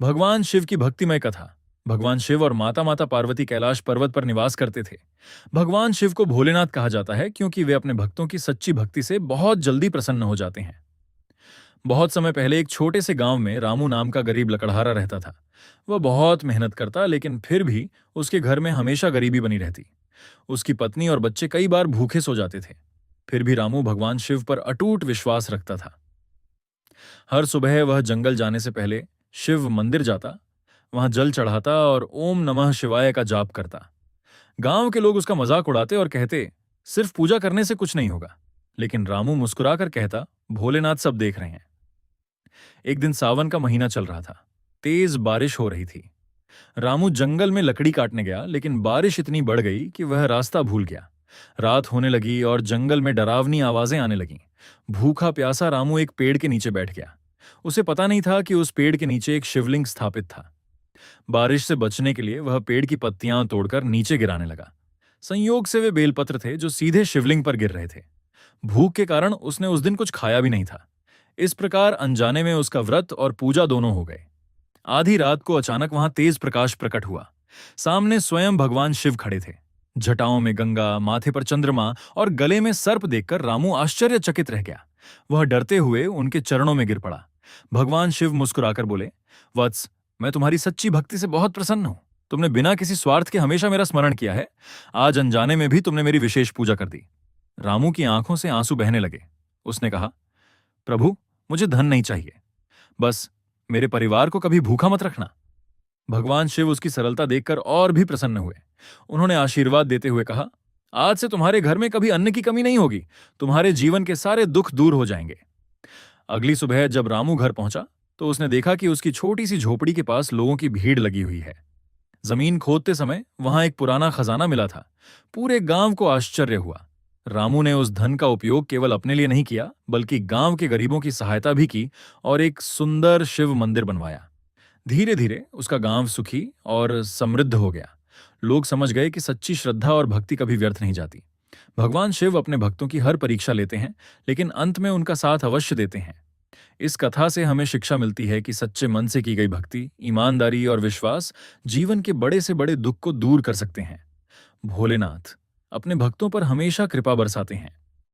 भगवान शिव की भक्तिमय कथा। भगवान शिव और माता माता पार्वती कैलाश पर्वत पर निवास करते थे। भगवान शिव को भोलेनाथ कहा जाता है क्योंकि वे अपने भक्तों की सच्ची भक्ति से बहुत जल्दी प्रसन्न हो जाते हैं। बहुत समय पहले एक छोटे से गांव में रामू नाम का गरीब लकड़हारा रहता था। वह बहुत मेहनत करता, लेकिन फिर भी उसके घर में हमेशा गरीबी बनी रहती। उसकी पत्नी और बच्चे कई बार भूखे सो जाते थे। फिर भी रामू भगवान शिव पर अटूट विश्वास रखता था। हर सुबह वह जंगल जाने से पहले शिव मंदिर जाता, वहां जल चढ़ाता और ओम नमः शिवाय का जाप करता। गांव के लोग उसका मजाक उड़ाते और कहते, सिर्फ पूजा करने से कुछ नहीं होगा। लेकिन रामू मुस्कुराकर कहता, भोलेनाथ सब देख रहे हैं। एक दिन सावन का महीना चल रहा था। तेज बारिश हो रही थी। रामू जंगल में लकड़ी काटने गया, लेकिन बारिश इतनी बढ़ गई कि वह रास्ता भूल गया। रात होने लगी और जंगल में डरावनी आवाजें आने लगीं। भूखा प्यासा रामू एक पेड़ के नीचे बैठ गया। उसे पता नहीं था कि उस पेड़ के नीचे एक शिवलिंग स्थापित था। बारिश से बचने के लिए वह पेड़ की पत्तियां तोड़कर नीचे गिराने लगा। संयोग से वे बेलपत्र थे जो सीधे शिवलिंग पर गिर रहे थे। भूख के कारण उसने उस दिन कुछ खाया भी नहीं था। इस प्रकार अनजाने में उसका व्रत और पूजा दोनों हो गए। आधी रात को अचानक वहां तेज प्रकाश प्रकट हुआ। सामने स्वयं भगवान शिव खड़े थे। जटाओं में गंगा, माथे पर चंद्रमा और गले में सर्प देखकर रामू आश्चर्यचकित रह गया। वह डरते हुए उनके चरणों में गिर पड़ा। भगवान शिव मुस्कुराकर बोले, वत्स, मैं तुम्हारी सच्ची भक्ति से बहुत प्रसन्न हूं। तुमने बिना किसी स्वार्थ के हमेशा मेरा स्मरण किया है। आज अनजाने में भी तुमने मेरी विशेष पूजा कर दी। रामू की आंखों से आंसू बहने लगे। उसने कहा, प्रभु, मुझे धन नहीं चाहिए, बस मेरे परिवार को कभी भूखा मत रखना। भगवान शिव उसकी सरलता देखकर और भी प्रसन्न हुए। उन्होंने आशीर्वाद देते हुए कहा, आज से तुम्हारे घर में कभी अन्न की कमी नहीं होगी। तुम्हारे जीवन के सारे दुख दूर हो जाएंगे। अगली सुबह जब रामू घर पहुंचा तो उसने देखा कि उसकी छोटी सी झोपड़ी के पास लोगों की भीड़ लगी हुई है। जमीन खोदते समय वहां एक पुराना खजाना मिला था। पूरे गांव को आश्चर्य हुआ। रामू ने उस धन का उपयोग केवल अपने लिए नहीं किया, बल्कि गांव के गरीबों की सहायता भी की और एक सुंदर शिव मंदिर बनवाया। धीरे धीरे उसका गांव सुखी और समृद्ध हो गया। लोग समझ गए कि सच्ची श्रद्धा और भक्ति कभी व्यर्थ नहीं जाती। भगवान शिव अपने भक्तों की हर परीक्षा लेते हैं, लेकिन अंत में उनका साथ अवश्य देते हैं। इस कथा से हमें शिक्षा मिलती है कि सच्चे मन से की गई भक्ति, ईमानदारी और विश्वास जीवन के बड़े से बड़े दुख को दूर कर सकते हैं। भोलेनाथ अपने भक्तों पर हमेशा कृपा बरसाते हैं।